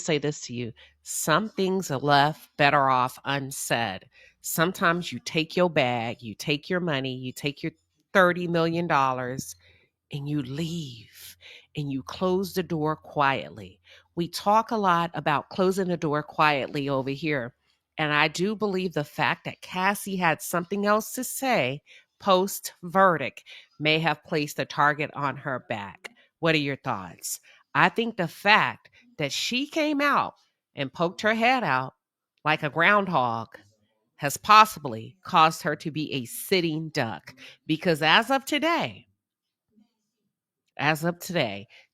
say this to you. Some things are left better off unsaid. Sometimes you take your bag, you take your money, you take your $30 million and you leave and you close the door quietly. We talk a lot about closing the door quietly over here. And I do believe the fact that Cassie had something else to say post verdict may have placed a target on her back. What are your thoughts? I think the fact that she came out and poked her head out like a groundhog has possibly caused her to be a sitting duck. Because as of today,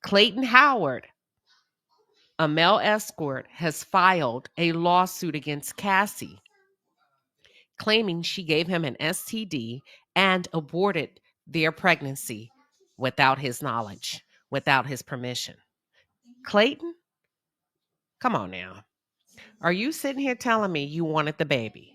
Clayton Howard, a male escort, has filed a lawsuit against Cassie, claiming she gave him an STD and aborted their pregnancy without his knowledge, without his permission. Clayton, come on now. Are you sitting here telling me you wanted the baby?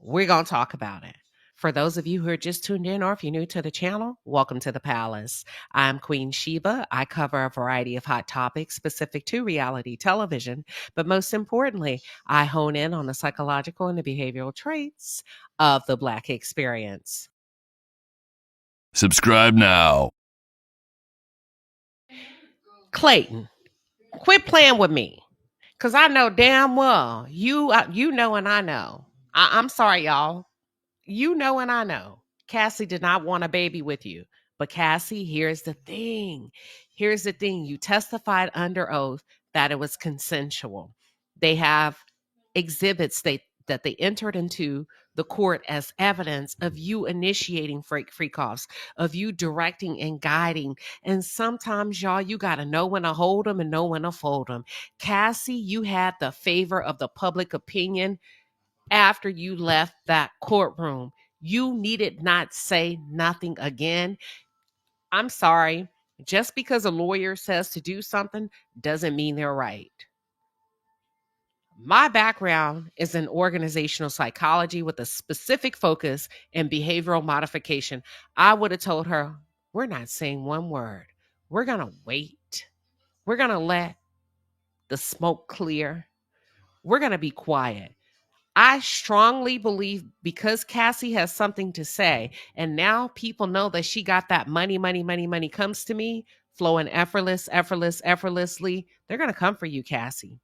We're going to talk about it. For those of you who are just tuned in, or if you're new to the channel, welcome to the palace. I'm Queen Sheba. I cover a variety of hot topics specific to reality television, but most importantly, I hone in on the psychological and the behavioral traits of the Black experience. Subscribe now. Clayton, quit playing with me, because I know damn well you know and I know. I'm sorry, y'all. You know and I know. Cassie did not want a baby with you. But Cassie, here's the thing. Here's the thing. You testified under oath that it was consensual. They have exhibits that they entered into the court as evidence of you initiating freak offs, of you directing and guiding. And sometimes, y'all, you got to know when to hold them and know when to fold them. Cassie, you had the favor of the public opinion after you left that courtroom. You needed not say nothing again. I'm sorry. Just because a lawyer says to do something doesn't mean they're right. My background is in organizational psychology with a specific focus in behavioral modification. I would have told her, we're not saying one word. We're going to wait. We're going to let the smoke clear. We're going to be quiet. I strongly believe because Cassie has something to say, and now people know that she got that money comes to me, flowing effortlessly. They're going to come for you, Cassie,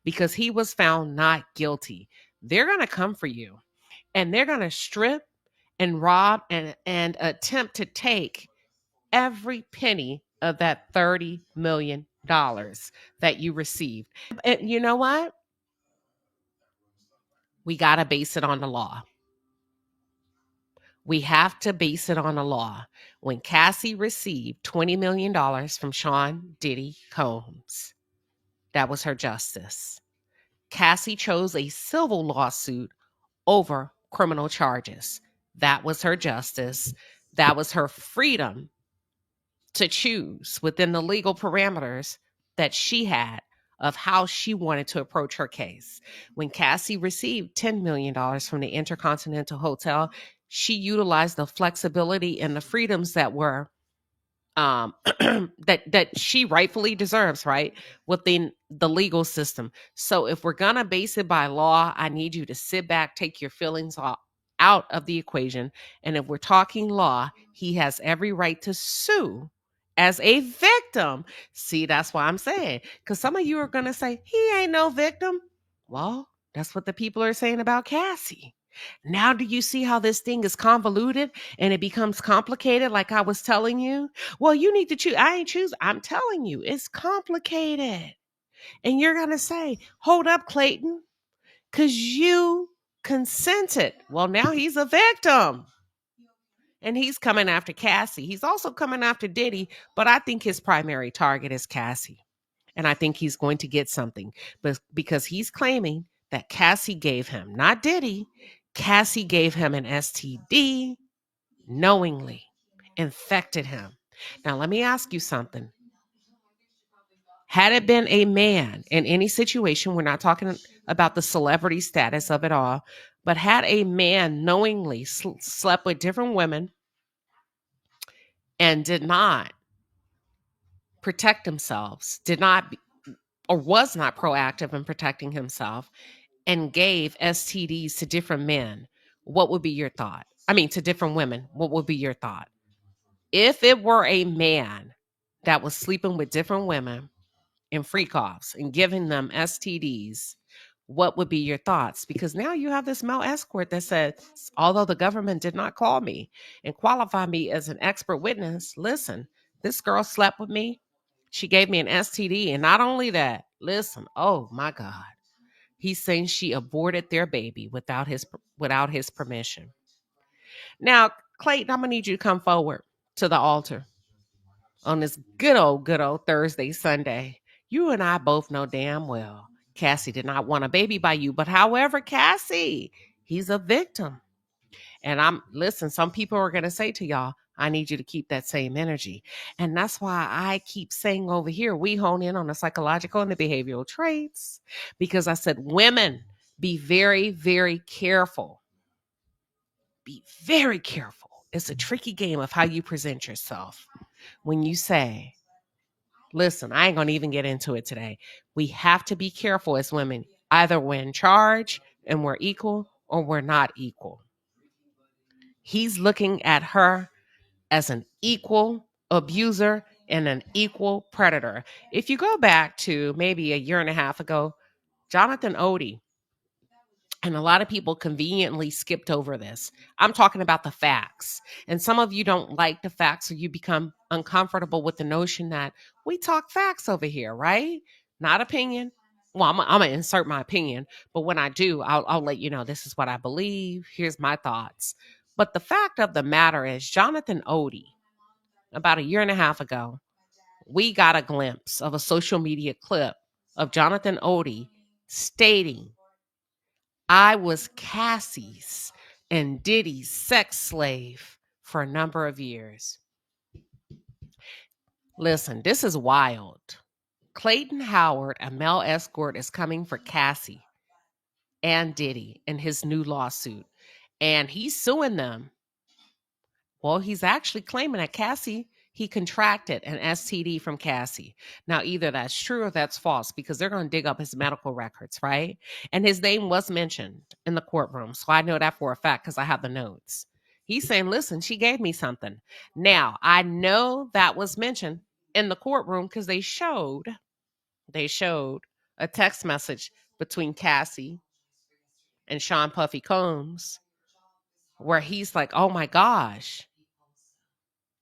because he was found not guilty. They're going to come for you, and they're going to strip and rob and attempt to take every penny of that $30 million that you received. And you know what? We got to base it on the law. We have to base it on the law. When Cassie received $20 million from Sean Diddy Combs, that was her justice. Cassie chose a civil lawsuit over criminal charges. That was her justice. That was her freedom to choose within the legal parameters that she had of how she wanted to approach her case. When Cassie received $10 million from the Intercontinental Hotel, she utilized the flexibility and the freedoms that were that she rightfully deserves, right, within the legal system. So if we're gonna base it by law, I need you to sit back, take your feelings out of the equation. And if we're talking law, he has every right to sue as a victim. See, that's why I'm saying, because some of you are gonna say he ain't no victim. Well, that's what the people are saying about Cassie. Now, do you see how this thing is convoluted and it becomes complicated? Like I was telling you, well, you need to choose. I ain't choose. I'm telling you, it's complicated. And you're going to say, hold up, Clayton, because you consented. Well, now he's a victim. And he's coming after Cassie. He's also coming after Diddy, but I think his primary target is Cassie. And I think he's going to get something, but because he's claiming that Cassie gave him, not Diddy, Cassie gave him an STD knowingly, infected him. Now, let me ask you something. Had it been a man in any situation, we're not talking about the celebrity status of it all, but had a man knowingly slept with different women and did not protect themselves, did not or was not proactive in protecting himself and gave STDs to different men, what would be your thought? I mean, to different women, what would be your thought? If it were a man that was sleeping with different women and freak offs and giving them STDs, what would be your thoughts? Because now you have this male escort that says, although the government did not call me and qualify me as an expert witness, listen, this girl slept with me. She gave me an STD. And not only that, listen, oh my God. He's saying she aborted their baby without his permission. Now, Clayton, I'm gonna need you to come forward to the altar on this good old Thursday, Sunday. You and I both know damn well Cassie did not want a baby by you. But however, Cassie, he's a victim. And listen, some people are going to say to y'all, I need you to keep that same energy. And that's why I keep saying over here, we hone in on the psychological and the behavioral traits. Because I said, women, be very, very careful. Be very careful. It's a tricky game of how you present yourself when you say, listen, I ain't going to even get into it today. We have to be careful as women. Either we're in charge and we're equal or we're not equal. He's looking at her as an equal abuser and an equal predator. If you go back to maybe a year and a half ago, Jonathan Odie, and a lot of people conveniently skipped over this. I'm talking about the facts. And some of you don't like the facts, or you become uncomfortable with the notion that we talk facts over here, right? Not opinion. Well, I'm going to insert my opinion. But when I do, I'll let you know this is what I believe. Here's my thoughts. But the fact of the matter is, Jonathan Odie, about a year and a half ago, we got a glimpse of a social media clip of Jonathan Odie stating, I was Cassie's and Diddy's sex slave for a number of years. Listen, this is wild. Clayton Howard, a male escort, is coming for Cassie and Diddy in his new lawsuit. And he's suing them. Well, he's actually claiming that he contracted an STD from Cassie. Now, either that's true or that's false, because they're going to dig up his medical records, right? And his name was mentioned in the courtroom. So I know that for a fact because I have the notes. He's saying, listen, she gave me something. Now, I know that was mentioned in the courtroom because they showed a text message between Cassie and Sean Puffy Combs where he's like, oh my gosh,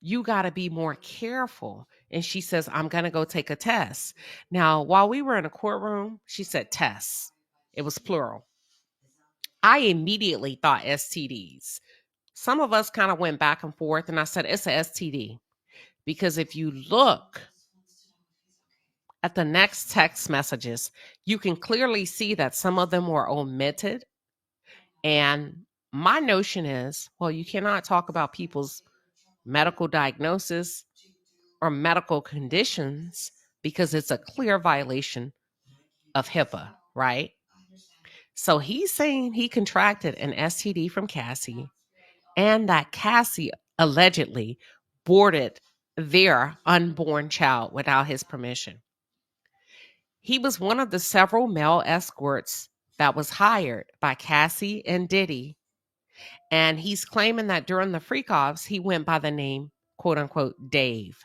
you got to be more careful. And she says, I'm going to go take a test. Now, while we were in a courtroom, she said tests. It was plural. I immediately thought STDs. Some of us kind of went back and forth, and I said, it's a STD. Because if you look at the next text messages, you can clearly see that some of them were omitted. And my notion is, well, you cannot talk about people's medical diagnosis or medical conditions because it's a clear violation of HIPAA, right? So he's saying he contracted an STD from Cassie and that Cassie allegedly boarded their unborn child without his permission. He was one of the several male escorts that was hired by Cassie and Diddy. And he's claiming that during the freak-offs, he went by the name, quote unquote, Dave.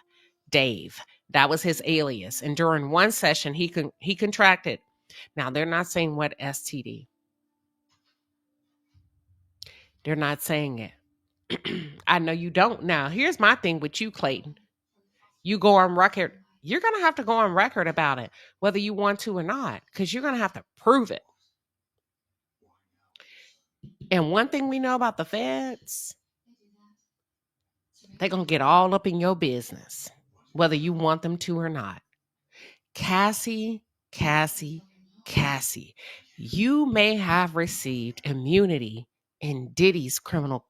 Dave. That was his alias. And during one session, he contracted. Now, they're not saying what STD. They're not saying it. I know you don't. Now, here's my thing with you, Clayton. You go on record. You're going to have to go on record about it, whether you want to or not, because you're going to have to prove it. And one thing we know about the feds, they're going to get all up in your business, whether you want them to or not. Cassie, you may have received immunity in Diddy's criminal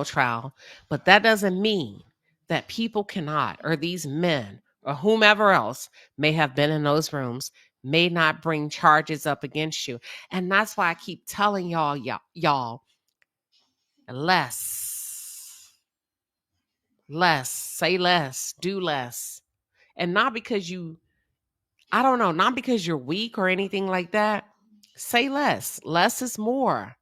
trial, but that doesn't mean that people cannot, or these men, or whomever else may have been in those rooms, may not bring charges up against you. And that's why I keep telling y'all, less, say less, do less. And not because I don't know, not because you're weak or anything like that. Say less. Less is more.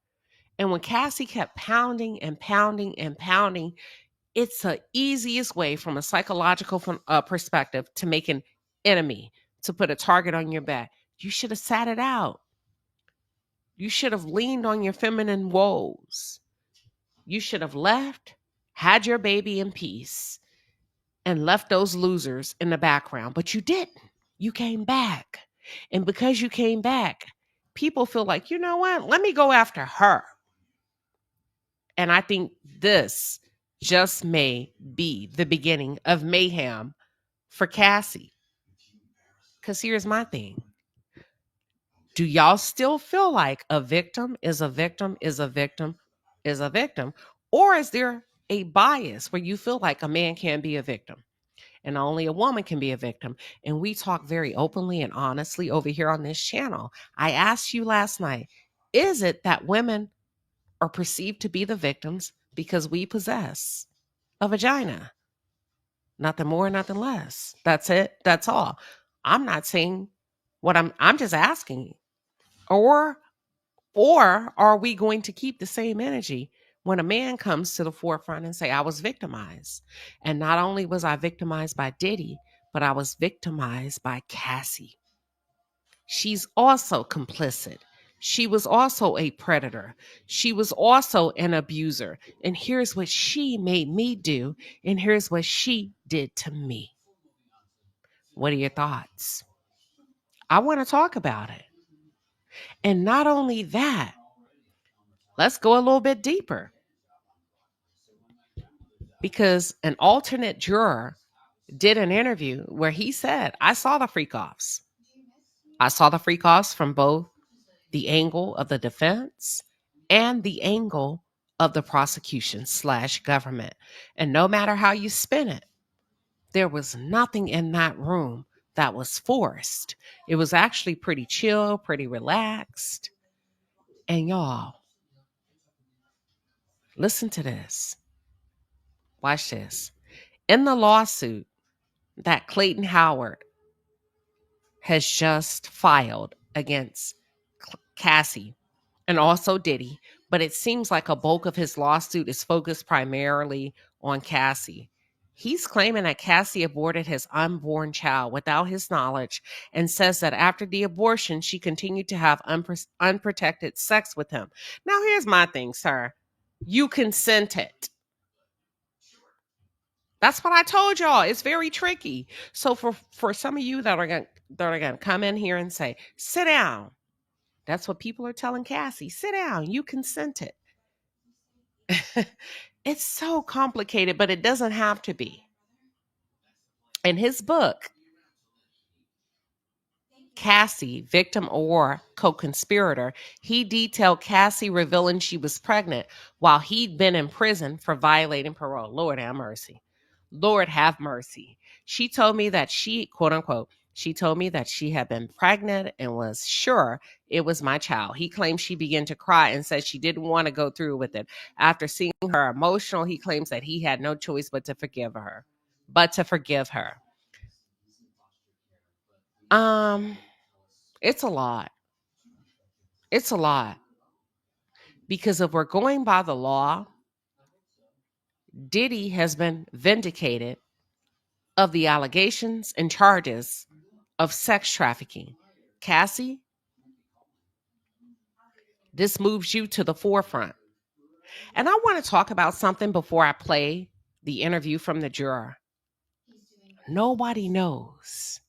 And when Cassie kept pounding and pounding and pounding, it's the easiest way from a psychological perspective to make an enemy, to put a target on your back. You should have sat it out. You should have leaned on your feminine woes. You should have left, had your baby in peace, and left those losers in the background. But you didn't. You came back. And because you came back, people feel like, you know what? Let me go after her. And I think this just may be the beginning of mayhem for Cassie. Because here's my thing. Do y'all still feel like a victim is a victim is a victim is a victim? Or is there a bias where you feel like a man can be a victim and only a woman can be a victim? And we talk very openly and honestly over here on this channel. I asked you last night, is it that women are perceived to be the victims because we possess a vagina? Nothing more, nothing less. That's it. That's all. I'm not saying what I'm just asking you. Or are we going to keep the same energy when a man comes to the forefront and say, I was victimized? And not only was I victimized by Diddy, but I was victimized by Cassie. She's also complicit. She was also a predator. She was also an abuser. And here's what she made me do. And here's what she did to me. What are your thoughts? I want to talk about it. And not only that, let's go a little bit deeper. Because an alternate juror did an interview where he said, I saw the freak offs. I saw the freak offs from both the angle of the defense and the angle of the prosecution / government. And no matter how you spin it, there was nothing in that room that was forced. It was actually pretty chill, pretty relaxed. And y'all, listen to this. Watch this. In the lawsuit that Clayton Howard has just filed against Cassie and also Diddy, but it seems like a bulk of his lawsuit is focused primarily on Cassie. He's claiming that Cassie aborted his unborn child without his knowledge and says that after the abortion, she continued to have unprotected sex with him. Now, here's my thing, sir. You consented. That's what I told y'all. It's very tricky. So for some of you that are gonna come in here and say, sit down. That's what people are telling Cassie. Sit down. You consented. It's so complicated, but it doesn't have to be. In his book, Cassie, Victim or Co-Conspirator, he detailed Cassie revealing she was pregnant while he'd been in prison for violating parole. Lord have mercy. Lord have mercy. She told me that she, quote unquote, she told me that she had been pregnant and was sure it was my child. He claimed she began to cry and said she didn't want to go through with it. After seeing her emotional, he claims that he had no choice but to forgive her. It's a lot. It's a lot. Because if we're going by the law, Diddy has been vindicated of the allegations and charges of sex trafficking. Cassie, this moves you to the forefront. And I want to talk about something before I play the interview from the juror. Nobody knows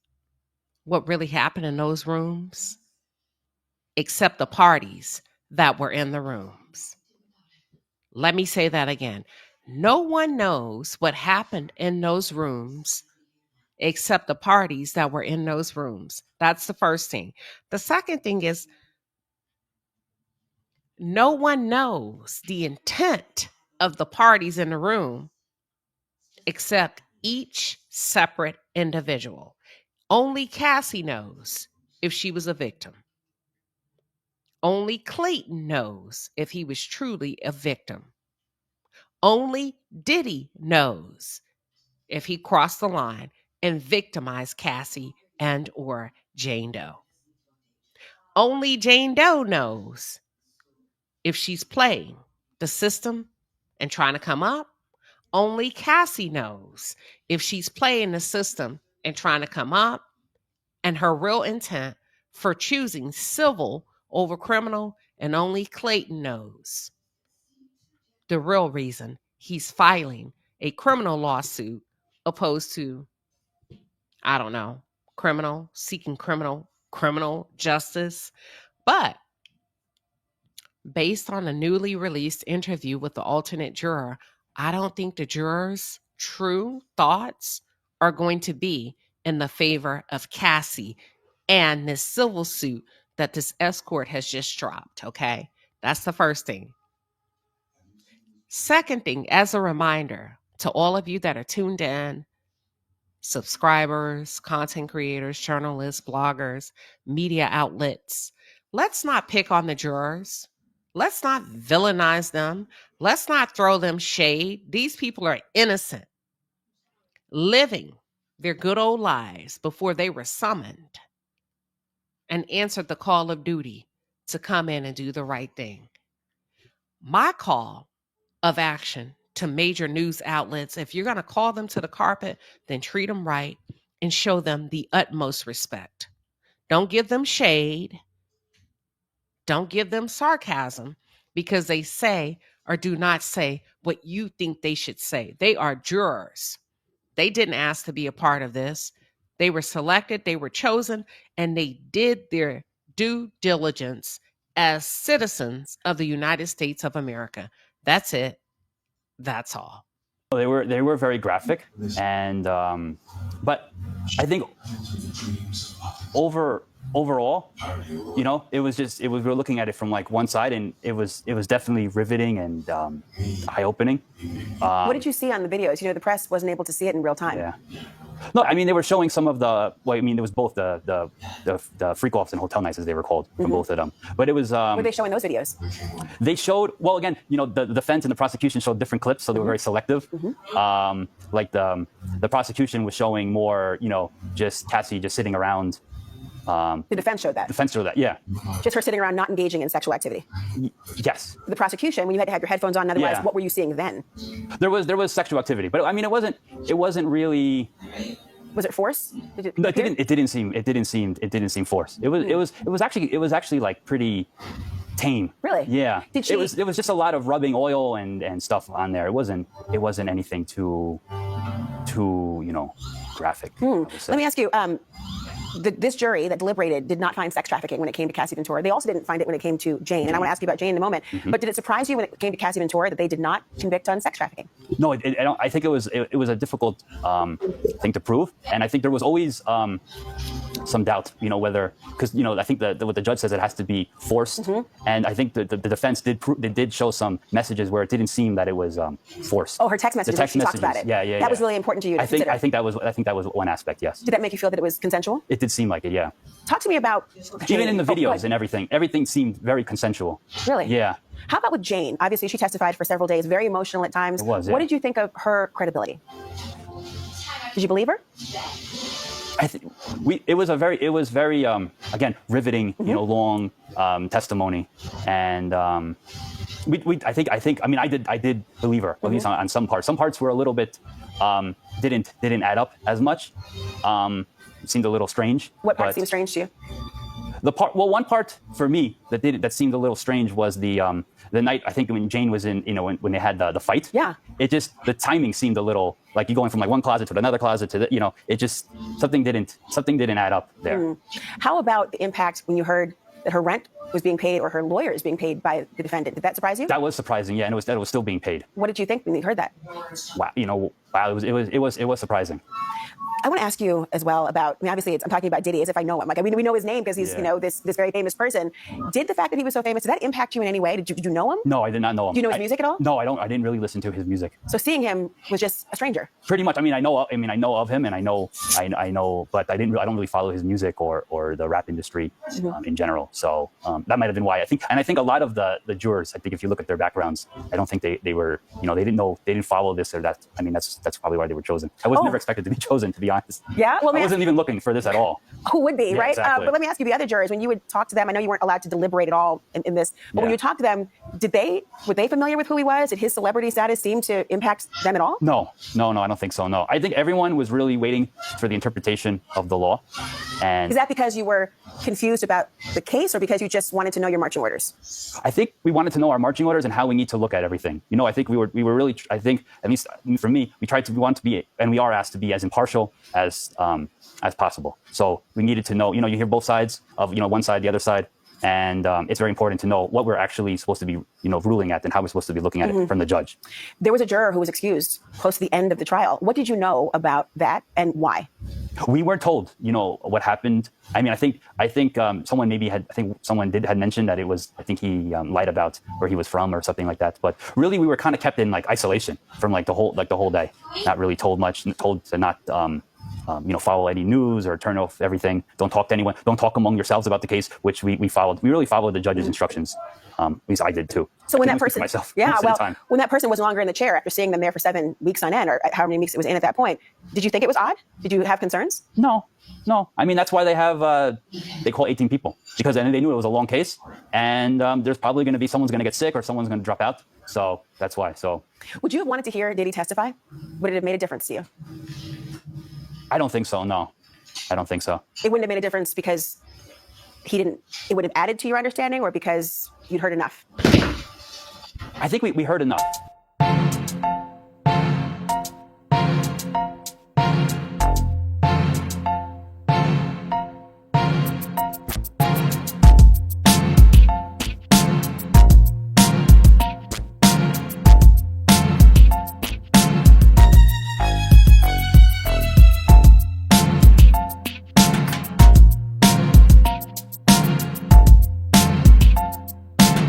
what really happened in those rooms except the parties that were in the rooms. Let me say that again. No one knows what happened in those rooms except the parties that were in those rooms. That's the first thing. The second thing is no one knows the intent of the parties in the room except each separate individual. Only Cassie knows if she was a victim. Only Clayton knows if he was truly a victim. Only Diddy knows if he crossed the line and victimized Cassie and or Jane Doe. Only Jane Doe knows if she's playing the system and trying to come up. Only Cassie knows if she's playing the system and trying to come up, and her real intent for choosing civil over criminal. And only Clayton knows the real reason he's filing a criminal lawsuit opposed to, I don't know, seeking criminal justice. But based on a newly released interview with the alternate juror, I don't think the jurors' true thoughts are going to be in the favor of Cassie and this civil suit that this escort has just dropped, okay? That's the first thing. Second thing, as a reminder to all of you that are tuned in, subscribers, content creators, journalists, bloggers, media outlets, let's not pick on the jurors. Let's not villainize them. Let's not throw them shade. These people are innocent, living their good old lives before they were summoned and answered the call of duty to come in and do the right thing. My call of action to major news outlets, if you're going to call them to the carpet, then treat them right and show them the utmost respect. Don't give them shade. Don't give them sarcasm because they say or do not say what you think they should say. They are jurors. They didn't ask to be a part of this. They were selected, they were chosen, and they did their due diligence as citizens of the United States of America. That's it. That's all. They were very graphic, and but I think overall, it was we were looking at it from like one side, and it was definitely riveting and eye-opening. What did you see on the videos? The press wasn't able to see it in real time. Yeah. No, I mean, they were showing some of the. Well, I mean, it was both the freak offs and hotel nights, as they were called, from both of them. But it was. Were they showing those videos? They showed. Well, again, the defense and the prosecution showed different clips, so they were very selective. Like the prosecution was showing more, just Cassie just sitting around. The defense showed that. Defense showed that, yeah. Just her sitting around not engaging in sexual activity. Yes. The prosecution, when you had to have your headphones on, otherwise, what were you seeing then? There was sexual activity, but I mean, it wasn't really. Was it force? No, it didn't seem forced. It was actually like pretty tame. Really? Yeah. It was just a lot of rubbing oil and stuff on there. It wasn't anything too graphic. Let me ask you. This jury that deliberated did not find sex trafficking when it came to Cassie Ventura. They also didn't find it when it came to Jane. And I want to ask you about Jane in a moment. But did it surprise you when it came to Cassie Ventura that they did not convict on sex trafficking? No, I think it was a difficult thing to prove. And I think there was always some doubt, whether, because, I think what the judge says, it has to be forced. And I think the defense did show some messages where it didn't seem that it was forced. Oh, her text messages. She talked about it. Yeah. That was really important to you to consider. I think that was one aspect. Yes. Did that make you feel that it was consensual? It did seem like it. Yeah. Talk to me about Jane. Even in the videos and everything. Everything seemed very consensual. Really? Yeah. How about with Jane? Obviously, she testified for several days, very emotional at times. It was. Yeah. What did you think of her credibility? Did you believe her? It was very again, riveting, long testimony, and I did believe her, at least on some parts. Some parts were a little bit didn't add up as much. It seemed a little strange. What part seemed strange to you? One part for me that seemed a little strange was the night, I think, when Jane was in, when they had the fight. Yeah. It just, the timing seemed a little like you going from like one closet to another closet to it just, something didn't add up there. How about the impact when you heard that her rent was being paid or her lawyer is being paid by the defendant? Did that surprise you? That was surprising, yeah, and it was still being paid. What did you think when you heard that? Wow, it was surprising. I want to ask you as well about, obviously I'm talking about Diddy as if I know him. Like, we know his name because he's, this very famous person. Did the fact that he was so famous, did that impact you in any way? Did you know him? No, I did not know him. Do you know his music at all? No, I don't. I didn't really listen to his music. So seeing him was just a stranger? Pretty much. I know of him, and I know, but I don't really follow his music or the rap industry in general. So that might have been why. I think a lot of the jurors, I think if you look at their backgrounds, I don't think they were, they didn't follow this or that. That's probably why they were chosen. I was never expected to be chosen, to be honest. honest. Yeah? Well, I wasn't even looking for this at all. Who would be, Yeah, right? exactly. But let me ask you, the other jurors, when you would talk to them, I know you weren't allowed to deliberate at all in this, but when Yeah. you talked to them, were they familiar with who he was? Did his celebrity status seem to impact them at all? No, I don't think so. No, I think everyone was really waiting for the interpretation of the law. And Is that because you were confused about the case or because you just wanted to know your marching orders? I think we wanted to know our marching orders and how we need to look at everything. You know, I think we were really, I think, at least for me, we want to be, and we are asked to be as impartial as possible. So we needed to know, you hear both sides of, one side, the other side. And it's very important to know what we're actually supposed to be, ruling at and how we're supposed to be looking at it from the judge. There was a juror who was excused close to the end of the trial. What did you know about that and why? We weren't told, what happened. I mean, I think someone had mentioned that it was, I think he lied about where he was from or something like that. But really, we were kind of kept in isolation from the whole day. Not really told much. Told to not follow any news or turn off everything. Don't talk to anyone. Don't talk among yourselves about the case, which we followed. We really followed the judge's instructions. At least I did too. So when that person, when that person was no longer in the chair after seeing them there for 7 weeks on end, or how many weeks it was in at that point, did you think it was odd? Did you have concerns? No. I mean, that's why they call 18 people, because then they knew it was a long case, and there's probably going to be someone's going to get sick or someone's going to drop out. So that's why. So would you have wanted to hear Diddy testify? Would it have made a difference to you? I don't think so. No, I don't think so. It wouldn't have made a difference because it would have added to your understanding, or because you'd heard enough? I think we heard enough.